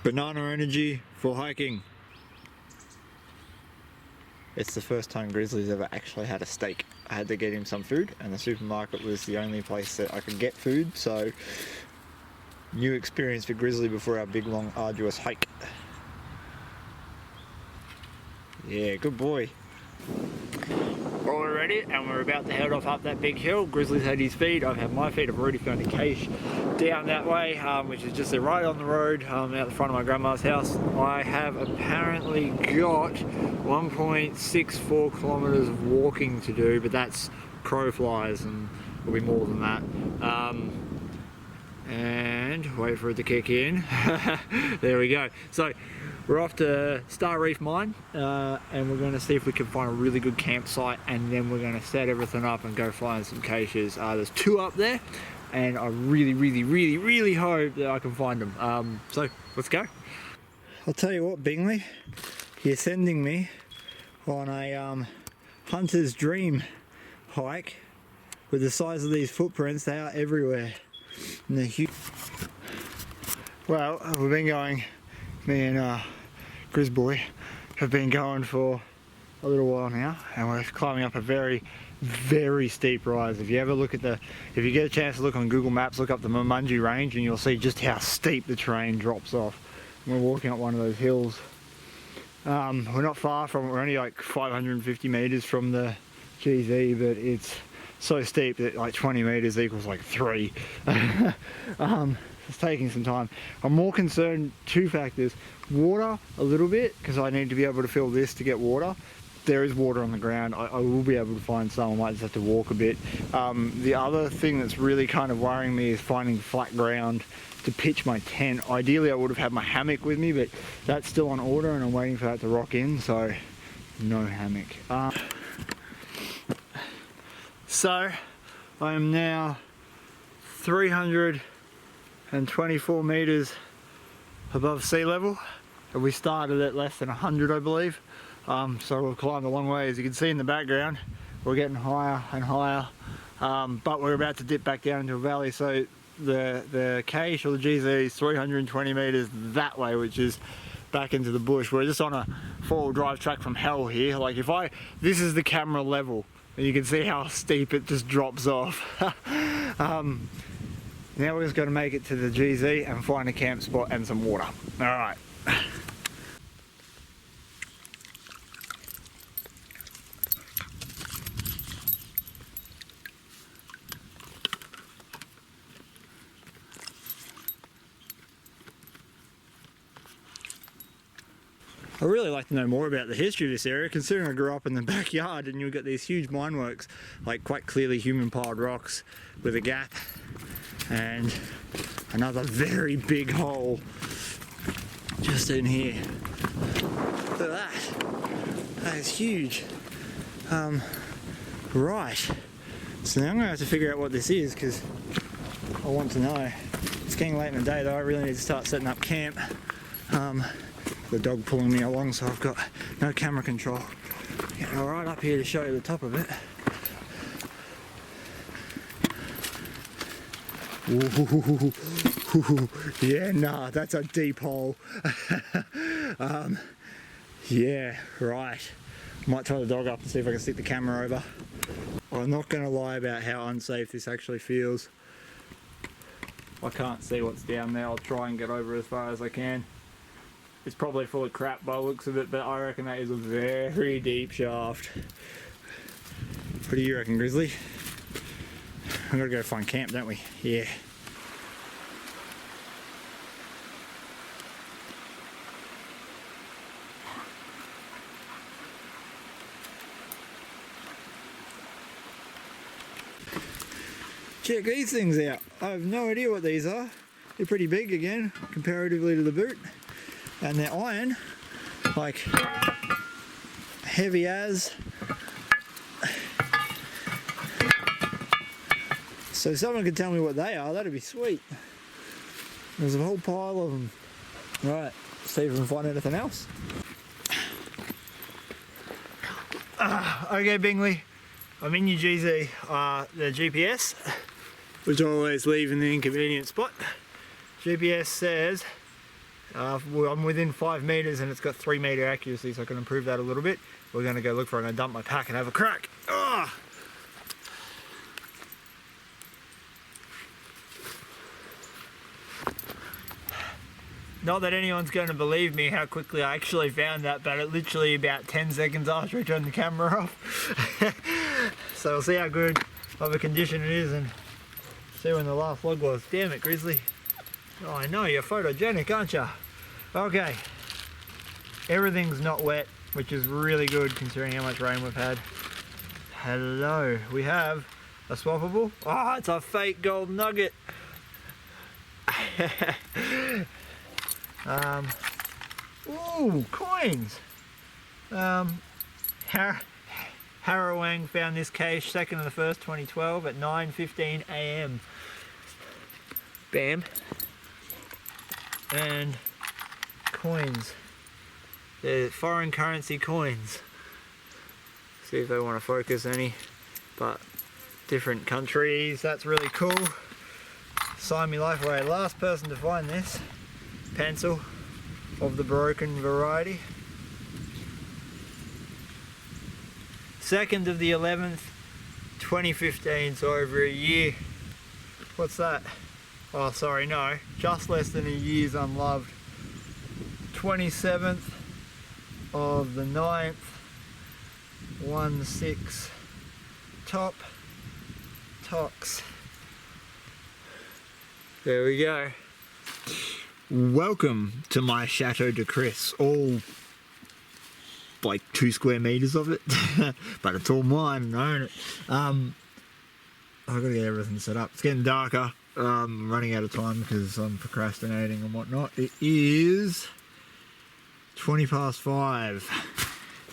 Banana energy for hiking. It's the first time Grizzly's ever actually had a steak. I had to get him some food and the supermarket was the only place that I could get food, so new experience for Grizzly before our big long arduous hike. Yeah, good boy. Well, we're ready and we're about to head off up that big hill. Grizzly's had his feed, I've had my feed. I've already found a cache down that way, which is just right on the road out the front of my grandma's house. I have apparently got 1.64 kilometers of walking to do, but that's crow flies and will be more than that. And wait for it to kick in. There we go. So we're off to Star Reef mine and we're going to see if we can find a really good campsite, and then we're going to set everything up and go find some caches. There's 2 up there and I really hope that I can find them. So let's go. I'll tell you what, Bingley, you're sending me on a hunter's dream hike with the size of these footprints. They are everywhere. And they're huge. Well, we've been going, me and Grizzboy have been going for a little while now, and we're climbing up a very steep rise. If you ever look at if you get a chance to look on Google Maps, look up the Murmungy range and you'll see just how steep the terrain drops off. And we're walking up one of those hills. We're not far from it, we're only like 550 meters from the GZ, but it's so steep that like 20 meters equals like 3. It's taking some time. I'm more concerned, 2 factors. Water a little bit, because I need to be able to fill this to get water. There is water on the ground. I will be able to find some. I might just have to walk a bit. The other thing that's really kind of worrying me is finding flat ground to pitch my tent. Ideally I would have had my hammock with me, but that's still on order and I'm waiting for that to rock in, so no hammock. So I am now 324 meters above sea level, and we started at less than 100, I believe. So we've climbed a long way. As you can see in the background, we're getting higher and higher, but we're about to dip back down into a valley. So the cache or the GZ is 320 meters that way, which is back into the bush. We're just on a 4-wheel drive track from hell here. Like this is the camera level, and you can see how steep it just drops off. Now we're just going to make it to the GZ and find a camp spot and some water. Alright. I'd really like to know more about the history of this area, considering I grew up in the backyard and you've got these huge mine works, like quite clearly human piled rocks with a gap and another very big hole just in here. Look at that. That is huge. Right. So now I'm going to have to figure out what this is, because I want to know. It's getting late in the day though, I really need to start setting up camp. The dog pulling me along, so I've got no camera control. Get right up here to show you the top of it. Ooh, yeah, nah, that's a deep hole. Yeah, right. Might tie the dog up and see if I can stick the camera over. I'm not going to lie about how unsafe this actually feels. I can't see what's down there. I'll try and get over as far as I can. It's probably full of crap by the looks of it, but I reckon that is a very deep shaft. What do you reckon, Grizzly? We've got to go find camp, don't we? Yeah. Check these things out. I have no idea what these are. They're pretty big again, comparatively to the boot. And they're iron, like heavy as. So if someone could tell me what they are, that'd be sweet. There's a whole pile of them. Right, see if we can find anything else. Okay, Bingley, I'm in your GZ. The GPS, which I always leave in the inconvenient spot. GPS says Well, I'm within 5 meters and it's got 3 meter accuracy, so I can improve that a little bit. We're gonna go look for it. I'm gonna dump my pack and have a crack. Oh! Not that anyone's going to believe me how quickly I actually found that, but it literally about 10 seconds after I turned the camera off. So we'll see how good of a condition it is and see when the last log was. Damn it, Grizzly. Oh, I know, you're photogenic, aren't you? Okay. Everything's not wet, which is really good considering how much rain we've had. Hello. We have a swappable. Oh, it's a fake gold nugget. Ooh, coins. Harawang found this cache 2nd of the 1st, 2012 at 9:15 AM. Bam. And coins. They're foreign currency coins. See if they want to focus any, but different countries. That's really cool. Sign me life away. Last person to find this pencil of the broken variety. 2nd of the 11th, 2015, so over a year. What's that? Oh, sorry, no, just less than a year's unloved. 27th of the 9th, 1/6 top tox. There we go. Welcome to my Chateau de Chris. All like 2 square meters of it, but it's all mine and I own it. I've got to get everything set up. It's getting darker. I'm running out of time because I'm procrastinating and whatnot. It is 20 past 5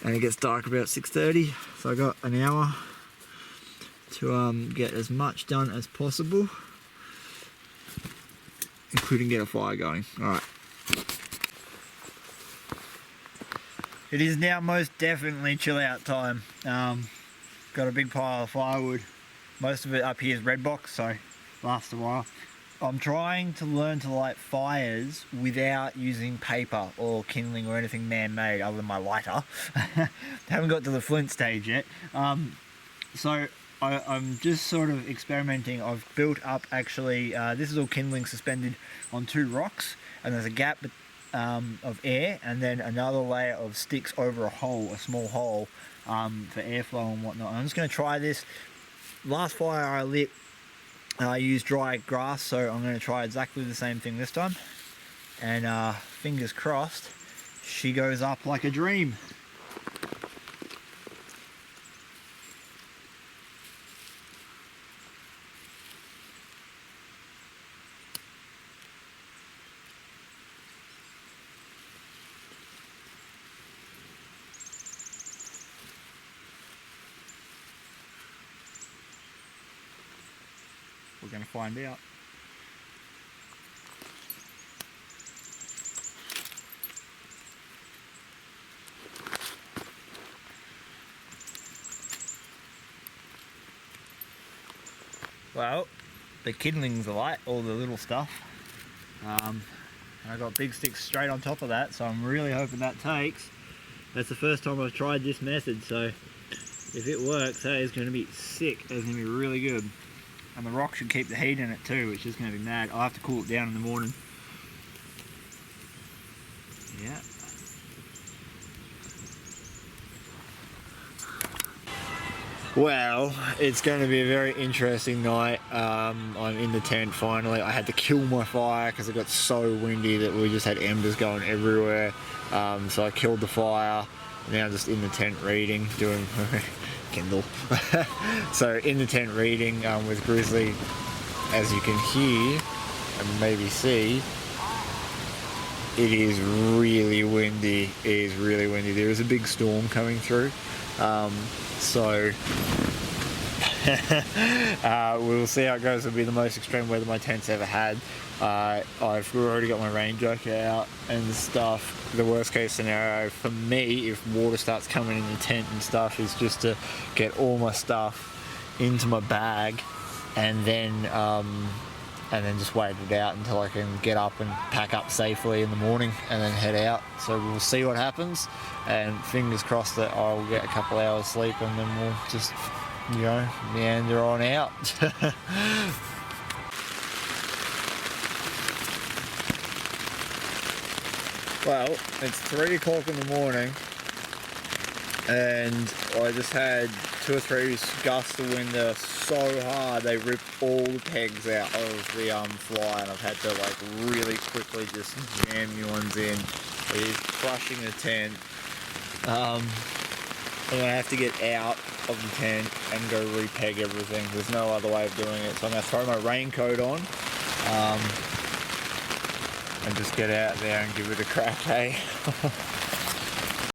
and it gets dark about 6:30, so I got an hour to get as much done as possible, including get a fire going. Alright. It is now most definitely chill out time. Got a big pile of firewood. Most of it up here is red box, so lasts a while. I'm trying to learn to light fires without using paper or kindling or anything man-made other than my lighter. Haven't got to the flint stage yet. So I'm just sort of experimenting. I've built up actually, this is all kindling suspended on 2 rocks, and there's a gap of air and then another layer of sticks over a hole, a small hole, for airflow and whatnot. And I'm just going to try this. Last fire I lit, I used dry grass, so I'm going to try exactly the same thing this time. And fingers crossed, she goes up like a dream. We're going to find out. Well, the kindling's alight, all the little stuff. I got big sticks straight on top of that, so I'm really hoping that takes. That's the first time I've tried this method, so if it works, that is going to be sick. It's going to be really good. And the rock should keep the heat in it too, which is going to be mad. I'll have to cool it down in the morning. Yeah. Well, it's going to be a very interesting night. I'm in the tent finally. I had to kill my fire because it got so windy that we just had embers going everywhere. So I killed the fire. Now I'm just in the tent reading, doing Kindle. So in the tent reading with Grizzly, as you can hear and maybe see, it is really windy. It is really windy. There is a big storm coming through. So we'll see how it goes. It'll be the most extreme weather my tent's ever had. I've already got my rain jacket out and stuff. The worst case scenario for me, if water starts coming in the tent and stuff, is just to get all my stuff into my bag and then and then just wait it out until I can get up and pack up safely in the morning and then head out. So we'll see what happens, and fingers crossed that I'll get a couple hours sleep, and then we'll just, you know, meander on out. Well, it's 3 o'clock in the morning, and I just had 2 or 3 gusts of wind that are so hard they ripped all the pegs out of the fly, and I've had to like really quickly just jam new ones in. It's crushing the tent. I'm gonna have to get out of the tent and go repeg everything. There's no other way of doing it, so I'm gonna throw my raincoat on and just get out there and give it a crack, hey?